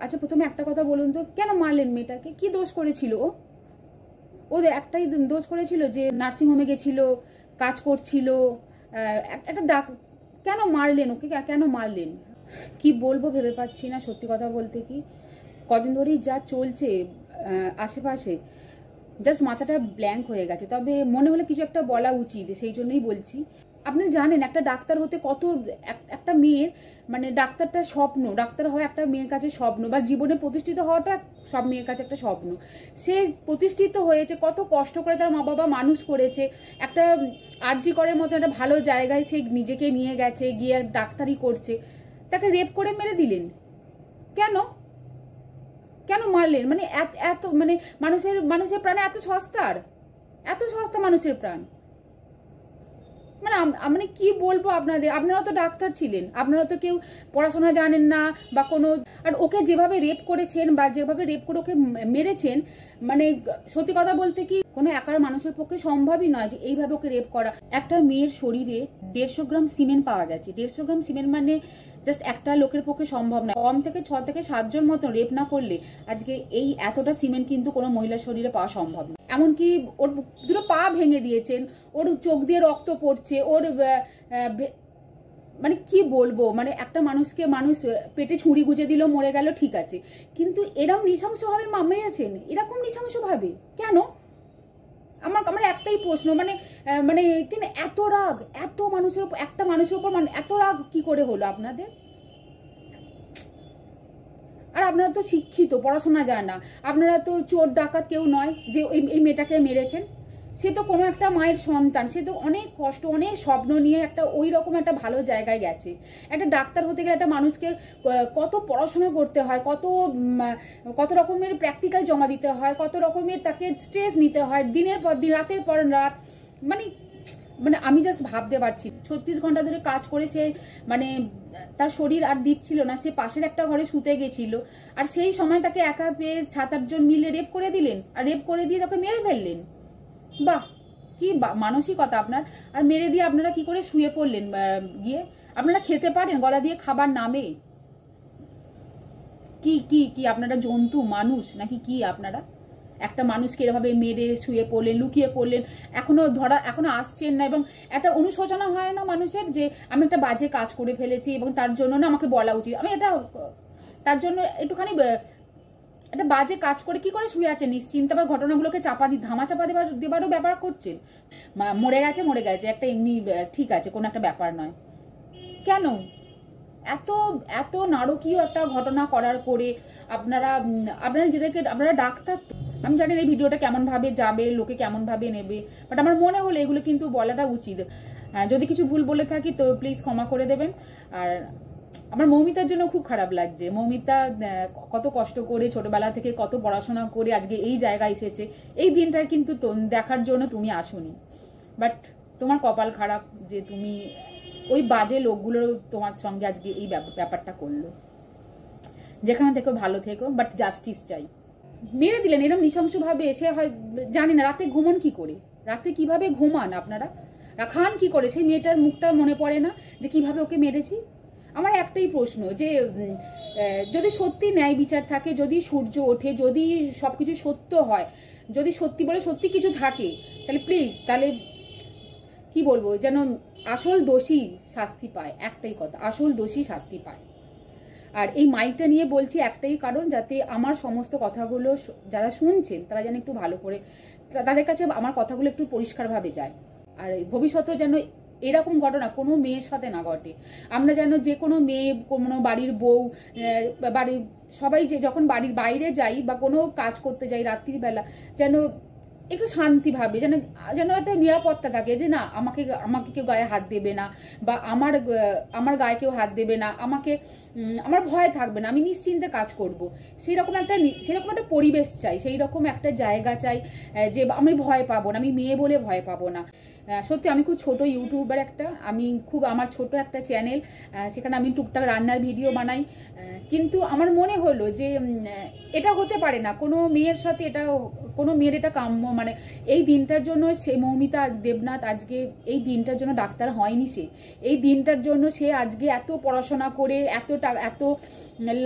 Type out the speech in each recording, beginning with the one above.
আচ্ছা প্রথমে একটা কথা বলুন তো, কেন মারলেন মেয়েটাকে? কি দোষ করেছিল ও? ওদের একটাই দোষ করেছিল যে নার্সিংহোমে গেছিল, কাজ করছিল, একটা কেন মারলেন ওকে? কেন মারলেন? কি বলবো ভেবে পাচ্ছি না, সত্যি কথা বলতে। কি কদিন ধরেই যা চলছে আশেপাশে, জাস্ট মাথাটা ব্ল্যাঙ্ক হয়ে গেছে। তবে মনে হলে কিছু একটা বলা উচিত, সেই জন্যই বলছি। আপনি জানেন একটা ডাক্তার হতে কত, একটা মেয়ের মানে ডাক্তারটা স্বপ্ন, ডাক্তার হওয়া একটা মেয়ের কাছে স্বপ্ন, বা জীবনে প্রতিষ্ঠিত হওয়াটা সব মেয়ের কাছে একটা স্বপ্ন। সে প্রতিষ্ঠিত হয়েছে, কত কষ্ট করে তার মা বাবা মানুষ করেছে, একটা আরজি করের মতো একটা ভালো জায়গায় সে নিজেকে নিয়ে গেছে, গিয়ে ডাক্তারি করছে, তাকে রেপ করে মেরে দিলেন। কেন কেন মারলেন? মানে এত মানে মানুষের প্রাণে এত সস্তার, এত সস্তা মানুষের প্রাণ। মানে মানে কি বলবো আপনাদের, আপনারা তো ডাক্তার ছিলেন, আপনারা তো কেউ পড়াশোনা জানেন না বা কোনো, আর ওকে যেভাবে রেপ করেছেন বা যেভাবে রেপ করে ওকে মেরেছেন, মানে সত্যি কথা বলতে কি কোনো একার মানুষের পক্ষে সম্ভবই নয় যে এইভাবে ওকে রেপ করা। একটা মেয়ের শরীরে 150 গ্রাম সিমেন্ট পাওয়া গেছে। 150 গ্রাম সিমেন্ট মানে জাস্ট একটা লোকের পক্ষে সম্ভব না। কম থেকে 6 থেকে 7 জন মতো রেপ না করলে আজকে এই এতটা সিমেন্ট কিন্তু কোনো মহিলার শরীরে পাওয়া সম্ভব না। এমনকি ওর দুটো পা ভেঙে দিয়েছেন, ওর চোখ দিয়ে রক্ত পড়ছে, ওর মানে কি বলবো, মানে একটা মানুষকে মানুষ পেটে ছুরি গুজে দিল, মরে গেল, ঠিক আছে, কিন্তু এরকম নৃশংসভাবে মেরেছেন, এরকম নৃশংসভাবে কেন? আমার একটাই প্রশ্ন, মানে মানে কিন্তু এত রাগ, এত মানুষের উপর, একটা মানুষের উপর মানে এত রাগ কি করে হলো আপনাদের? আর আপনারা তো শিক্ষিত, পড়াশোনা যায় না, আপনারা তো চোর ডাকাত কেউ নয় যে এই মেয়েটাকে মেরেছেন। সে তো কোনো একটা মায়ের সন্তান, সে তো অনেক কষ্ট, অনেক স্বপ্ন নিয়ে একটা ওই রকম একটা ভালো জায়গায় গেছে। একটা ডাক্তার হতে গেলে একটা মানুষকে কত পড়াশোনা করতে হয়, কত রকমের প্র্যাকটিক্যাল জমা দিতে হয়, কত রকমের তাকে স্ট্রেস নিতে হয়, দিনের পর দিন, রাতের পর রাত। মানে মানে আমি জাস্ট ভাবতে পারছি, 36 ঘন্টা ধরে কাজ করে সে মানে তার শরীর আর দিচ্ছিল না, সে পাশের একটা ঘরে শুতে গেছিল, আর সেই সময় তাকে একা পেয়ে 7-8 জন মিলে রেপ করে দিলেন, আর রেপ করে দিয়ে তাকে মেরে ফেললেন। বাহ, কি মানসিকতা আপনার! আর মেরে দিয়ে আপনারা কি করে শুয়ে পড়লেন? গিয়ে আপনারা খেতে পারেন? গলা দিয়ে খাবার নামে? কি কি কি আপনারা জন্তু মানুষ নাকি কি আপনারা? একটা মানুষকে এভাবে মেরে শুয়ে পড়লেন, লুকিয়ে পড়লেন, এখনো আসছেন না, এবং একটা অনুশোচনা হয় না মানুষের যে আমি একটা বাজে কাজ করে ফেলেছি এবং তার জন্য না আমাকে বলা উচিত, আমি এটা তার জন্য একটুখানি একটা বাজে কাজ করে কি করে শুয়ে আছে নিশ্চিন্তে, বা ঘটনাগুলোকে ধামা চাপা দেবারও ব্যাপার করছেন। মরে গেছে একটা এমনি, ঠিক আছে, কোনো একটা ব্যাপার নয়। কেন এত এত নারকীয় একটা ঘটনা করার পরে আপনারা নিজেদেরকে, আপনারা ডাক্তার, আমি জানি এই ভিডিওটা কেমন ভাবে যাবে, লোকে কেমন ভাবে নেবে, বাট আমার মনে হলো এগুলো কিন্তু বলাটা উচিত। যদি কিছু ভুল বলে থাকি তো প্লিজ ক্ষমা করে দেবেন। আর আমার মৌমিতার জন্য খুব খারাপ লাগছে। মৌমিতা কত কষ্ট করে ছোটবেলা থেকে কত পড়াশোনা করে আজকে এই জায়গায় এসেছে, এই দিনটা কিন্তু দেখার জন্য তুমি আসোনি, বাট তোমার কপাল খারাপ যে তুমি ওই বাজে লোকগুলো তোমার সঙ্গে আজকে এই ব্যাপারটা করলো। যেখানে থেকো ভালো থেকো, বাট জাস্টিস চাই। মেরে দিলেন এরকম নৃশংসভাবে। এসে হয় জানি না রাতে ঘুমান কি করে, রাতে কিভাবে ঘুমান আপনারা, খান কি করে? সেই মেয়েটার মুখটা মনে পড়ে না যে কিভাবে ওকে মেরেছি? আমার একটাই প্রশ্ন, যে যদি সত্যি ন্যায় বিচার থাকে, যদি সূর্য ওঠে, যদি সবকিছু সত্য হয়, যদি সত্যি বলে সত্যি কিছু থাকে, তাহলে প্লিজ, তাহলে কি বলবো, যেন আসল দোষী শাস্তি পায়। একটাই কথা, আসল দোষী শাস্তি পায়। আর এই মাইকটা নিয়ে বলছি একটাই কারণ, যাতে আমার সমস্ত কথাগুলো যারা শুনছেন তারা যেন একটু ভালো করে, তাদের কাছে আমার কথাগুলো একটু পরিষ্কারভাবে যায়। আর ভবিষ্যতে যেন এরকম ঘটনা কোনো মেয়ের সাথে না ঘটে। আমরা যেন যে কোনো মেয়ে, কোনো বাড়ির বউ, বাড়ির সবাই যে যখন বাড়ির বাইরে যাই বা কোনো কাজ করতে যাই রাত্রিবেলা, যেন একটু শান্তিভাবে, যেন একটা নিরাপত্তা থাকে, যে না আমাকে কেউ গায়ে হাত দেবে না, বা আমার গায়ে কেউ হাত দেবে না, আমার ভয় থাকবে না, আমি নিশ্চিন্তে কাজ করব। সেরকম একটা পরিবেশ চাই, সেই রকম একটা জায়গা চাই, যে আমি ভয় পাবো না, আমি মেয়ে বলে ভয় পাবো না। সত্যি আমি খুব ছোট ইউটিউবার একটা, আমার ছোট একটা চ্যানেল, সেখানে আমি টুকটাক রান্নার ভিডিও বানাই, কিন্তু আমার মনে হলো যে এটা হতে পারে না, কোনো মেয়ের সাথে এটা কোনো মেয়ের এটা কাম্য, মানে এই দিনটার জন্য সে মৌমিতা দেবনাথ আজকে এই দিনটার জন্য ডাক্তার হয়নি। সে এই দিনটার জন্য সে আজকে এত পড়াশোনা করে এত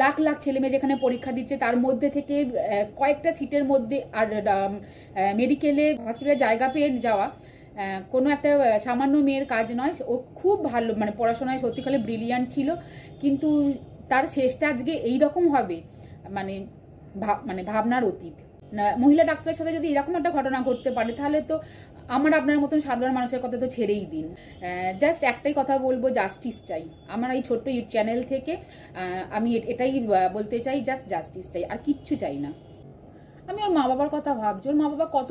লাখ লাখ ছেলে মেয়ে যেখানে পরীক্ষা দিচ্ছে তার মধ্যে থেকে কয়েকটা সিটের মধ্যে আর মেডিকেলে হসপিটালে জায়গা পেয়ে যাওয়া কোনো একটা সামান্য মেয়ের কাজ নয়। ও খুব ভালো, মানে পড়াশোনায় সত্যিকালে ব্রিলিয়ান্ট ছিল, কিন্তু তার শেষটা আজকে এইরকম হবে, মানে ভাবনার অতীত। মহিলা ডাক্তারের সাথে যদি এরকম একটা ঘটনা ঘটতে পারে তাহলে তো আমার আপনার মতন সাধারণ মানুষের কথা তো ছেড়েই দিন। জাস্ট একটাই কথা বলবো, জাস্টিস চাই। আমার এই ছোট্ট চ্যানেল থেকে আমি এটাই বলতে চাই, জাস্ট জাস্টিস চাই, আর কিচ্ছু চাই না। আমি ওর মা বাবার কথা ভাবছি, ওর মা বাবা কত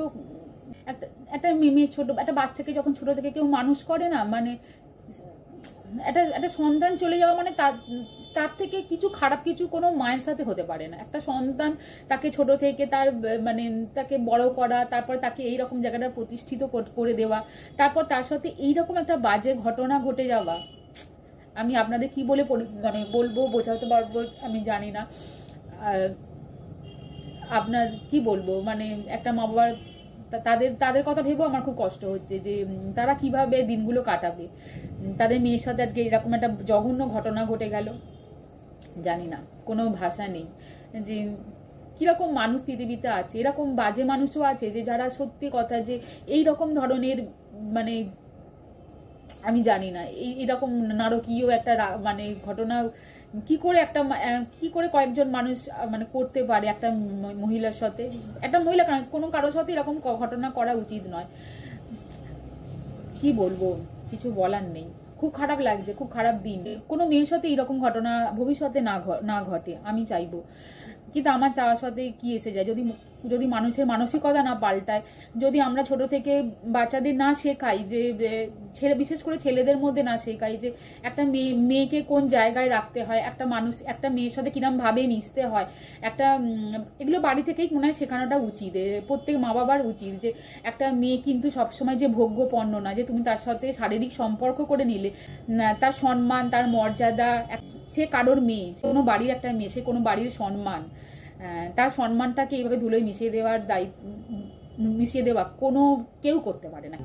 একটা মেয়ে ছোট একটা বাচ্চাকে যখন ছোট থেকে কেউ মানুষ করে না, মানে একটা সন্তান চলে যাওয়া মানে তার থেকে কিছু খারাপ কিছু কোনো মায়ের সাথে হতে পারে না। একটা সন্তান তাকে ছোট থেকে তাকে বড় করা, তারপর তাকে এইরকম জায়গাটা প্রতিষ্ঠিত করে দেওয়া, তারপর তার সাথে এইরকম একটা বাজে ঘটনা ঘটে যাওয়া, আমি আপনাদের কি বলে বলবো, বোঝাতে পারবো আমি জানি না। আপনার কি বলবো, মানে একটা মা বাবার তাদের কথা ভেবেও আমার খুব কষ্ট হচ্ছে যে তারা কিভাবে দিনগুলো কাটাবে। তাদের মেয়ের সাথে আজকে এরকম একটা জঘন্য ঘটনা ঘটে গেল, জানি না, কোনো ভাষা নেই যে কিরকম মানুষ পৃথিবীতে আছে। এরকম বাজে মানুষও আছে যে যারা সত্যি কথা যে এই রকম ধরনের, মানে আমি জানি না এরকম নারকীয় একটা মানে ঘটনা কি করে কয়েকজন মানুষ মানে করতে পারে একটা মহিলার সাথে। একটা মহিলা কোনো কারোর সাথে এরকম ঘটনা করা উচিত নয়। কি বলবো, কিছু বলার নেই। খুব খারাপ লাগছে, খুব খারাপ দিন। কোনো মেয়ের সাথে এরকম ঘটনা ভবিষ্যতে না ঘটে আমি চাইবো, কিন্তু আমার চাওয়ার সাথে কি এসে যায়, যদি মানুষের মানসিকতা না পাল্টায়, যদি আমরা ছোট থেকে বাচ্চাদের না শেখাই যে বিশেষ করে ছেলেদের মধ্যে না শেখাই যে একটা মেয়েকে কোন জায়গায় রাখতে হয়, একটা মেয়ের সাথে কিরম ভাবে মিশতে হয়, এগুলো বাড়ি থেকেই মনে হয় শেখানোটা উচিত। প্রত্যেক মা বাবার উচিত যে একটা মেয়ে কিন্তু সবসময় যে ভোগ্য পণ্য না, যে তুমি তার সাথে শারীরিক সম্পর্ক করে নিলে তার সম্মান, তার মর্যাদা, সে কারোর মেয়ে, কোনো বাড়ির একটা মেয়ে, সে কোনো বাড়ির সম্মান, তার সম্মানটাকে এইভাবে ধুলোয় মিশিয়ে দেওয়া কোনো কেউ করতে পারে না।